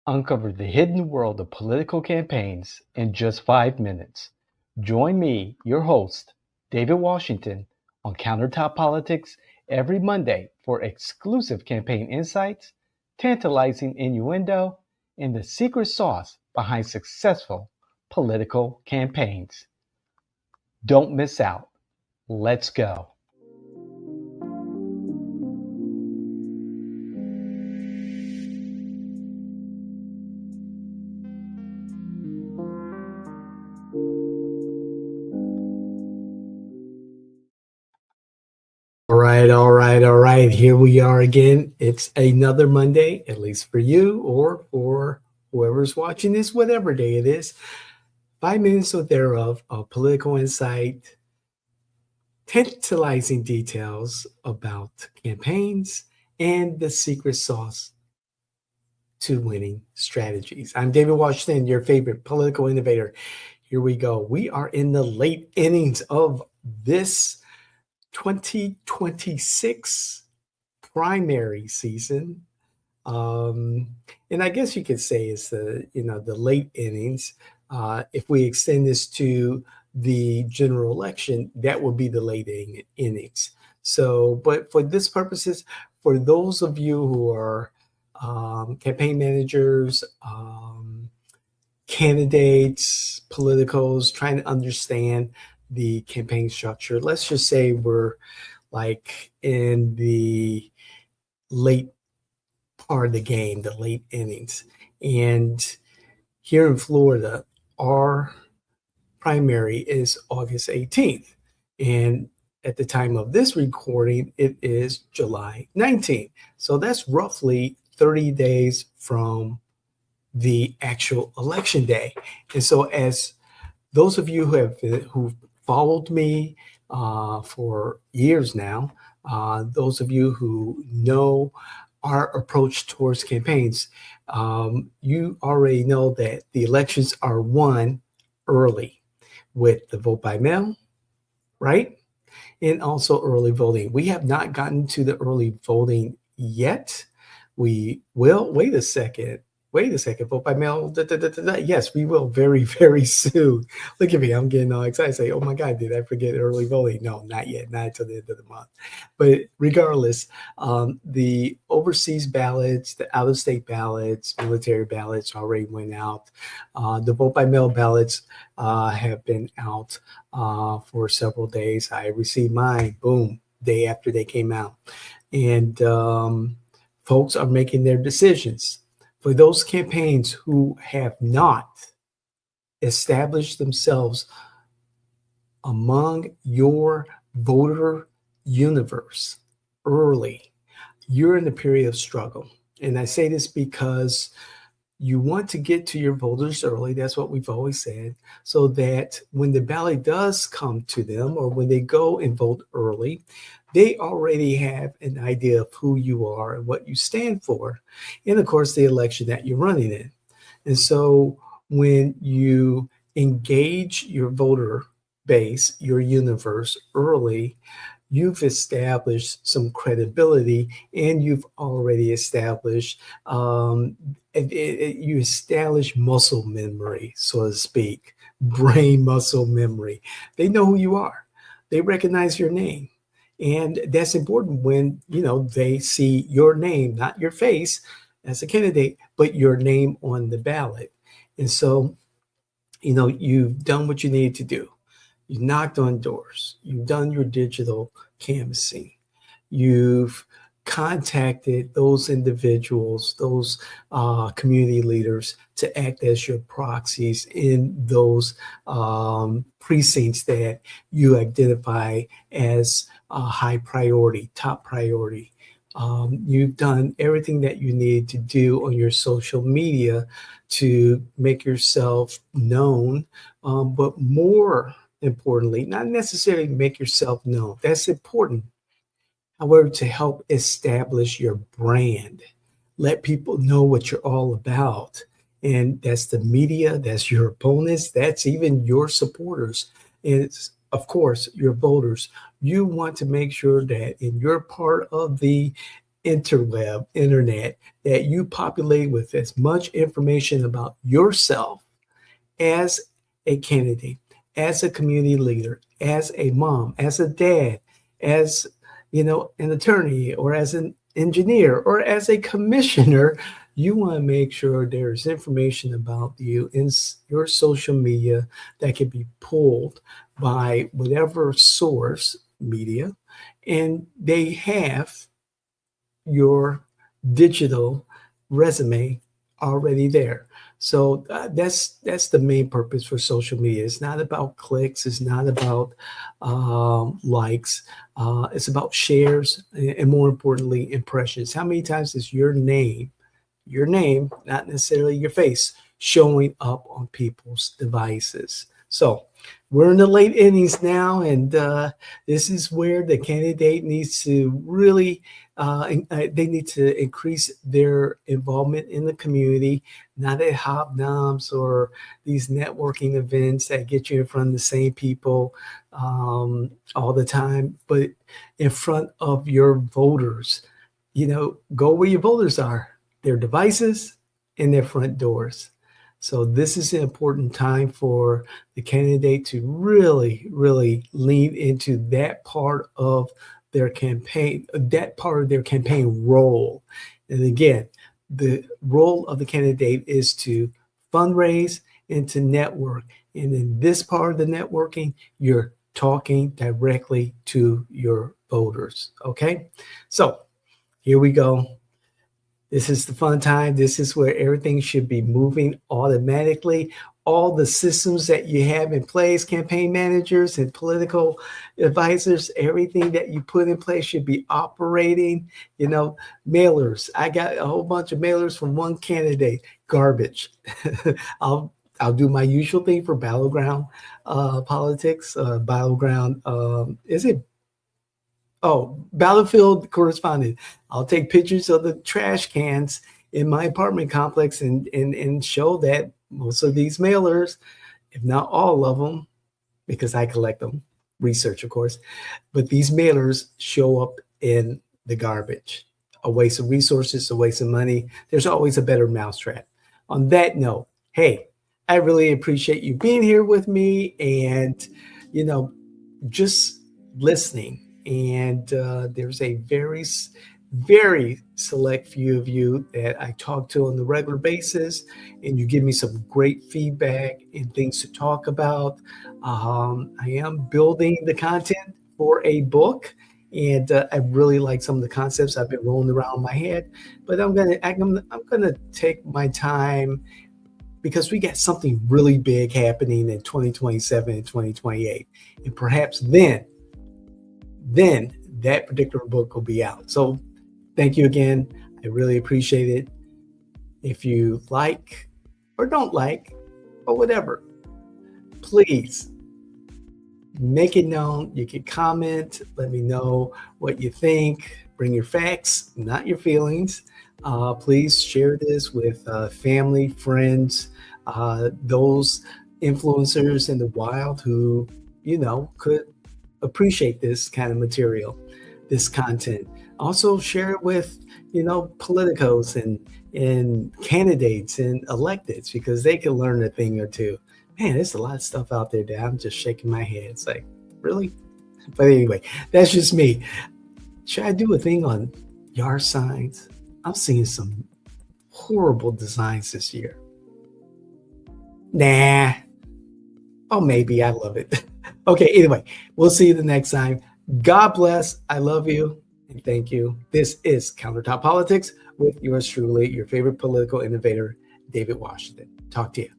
Uncover the hidden world of political campaigns in just 5 minutes. Join me, your host, David Washington, on Countertop Politics every Monday for exclusive campaign insights, tantalizing innuendo, and the secret sauce behind successful political campaigns. Don't miss out. Let's go. All right. Here we are again. It's another Monday, at least for you or for whoever's watching this, whatever day it is. 5 minutes or thereof of political insight, tantalizing details about campaigns, and the secret sauce to winning strategies. I'm David Washington, your favorite political innovator. Here we go. We are in the late innings of this 2026 primary season. And I guess you could say it's the late innings. If we extend this to the general election, that would be the late innings. So, but for this purposes, for those of you who are campaign managers, candidates, politicals, trying to understand the campaign structure, let's just say we're like in the late part of the game, the late innings. And here in Florida, our primary is August 18th. And at the time of this recording, it is July 19th. So that's roughly 30 days from the actual election day. And so as those of you who've followed me for years now, those of you who know our approach towards campaigns, you already know that the elections are won early with the vote by mail, right? And also early voting. We have not gotten to the early voting yet. We will. Wait a second. Vote by mail. Yes, we will very, very soon. Look at me. I'm getting all excited. Say, oh my God, did I forget early voting? No, not yet. Not until the end of the month. But regardless, the overseas ballots, the out-of-state ballots, military ballots already went out. The vote by mail ballots have been out for several days. I received mine, boom, day after they came out. And folks are making their decisions. For those campaigns who have not established themselves among your voter universe early, you're in a period of struggle. And I say this because you want to get to your voters early. That's what we've always said, so that when the ballot does come to them or when they go and vote early, they already have an idea of who you are and what you stand for, and of course, the election that you're running in. And so when you engage your voter base, your universe early, you've established some credibility, and you've already established you establish muscle memory, so to speak, brain muscle memory. They know who you are. They recognize your name. And that's important when, they see your name, not your face as a candidate, but your name on the ballot. And so, you've done what you need to do. You've knocked on doors. You've done your digital canvassing. You've contacted those individuals, those community leaders to act as your proxies in those precincts that you identify as high priority, top priority. You've done everything that you need to do on your social media to make yourself known, but more importantly, not necessarily make yourself known. That's important. However, to help establish your brand, let people know what you're all about. And that's the media, that's your opponents, that's even your supporters. And it's, of course, your voters. You want to make sure that in your part of the internet, that you populate with as much information about yourself as a candidate, as a community leader, as a mom, as a dad, as an attorney, or as an engineer, or as a commissioner. You want to make sure there's information about you in your social media that can be pulled by whatever source media, and they have your digital resume already there. So that's the main purpose for social media. It's not about clicks. It's not about likes. It's about shares, and more importantly, impressions. How many times is your name, not necessarily your face, showing up on people's devices? So we're in the late innings now, and this is where the candidate needs to really, they need to increase their involvement in the community, not at hobnobs or these networking events that get you in front of the same people all the time, but in front of your voters. Go where your voters are, their devices and their front doors. So this is an important time for the candidate to really, really lean into that part of their campaign role. And again, the role of the candidate is to fundraise and to network. And in this part of the networking, you're talking directly to your voters. Okay, so here we go. This is the fun time. This is where everything should be moving automatically. All the systems that you have in place, campaign managers and political advisors, everything that you put in place should be operating. Mailers. I got a whole bunch of mailers from one candidate. Garbage. I'll do my usual thing for battleground politics. Battleground. Is it? Oh, battlefield correspondent. I'll take pictures of the trash cans in my apartment complex and show that most of these mailers, if not all of them, because I collect them, research, of course, but these mailers show up in the garbage. A waste of resources, a waste of money. There's always a better mousetrap. On that note, hey, I really appreciate you being here with me and, just listening. And there's a very, very select few of you that I talk to on the regular basis, and you give me some great feedback and things to talk about. I am building the content for a book, and I really like some of the concepts I've been rolling around my head. But I'm gonna take my time, because we got something really big happening in 2027 and 2028, and perhaps then that particular book will be out. So thank you again. I really appreciate it. If you like or don't like or whatever, please make it known. You can comment, let me know what you think. Bring your facts, not your feelings. Please share this with family, friends, those influencers in the wild who, could appreciate this kind of material, this content. Also share it with, politicos and candidates and electeds, because they can learn a thing or two. Man, there's a lot of stuff out there that I'm just shaking my head. It's like, really? But anyway, that's just me. Should I do a thing on yard signs? I'm seeing some horrible designs this year. Nah. Oh, maybe. I love it. Okay, anyway, we'll see you the next time. God bless. I love you. And thank you. This is Countertop Politics with yours truly, your favorite political innovator, David Washington. Talk to you.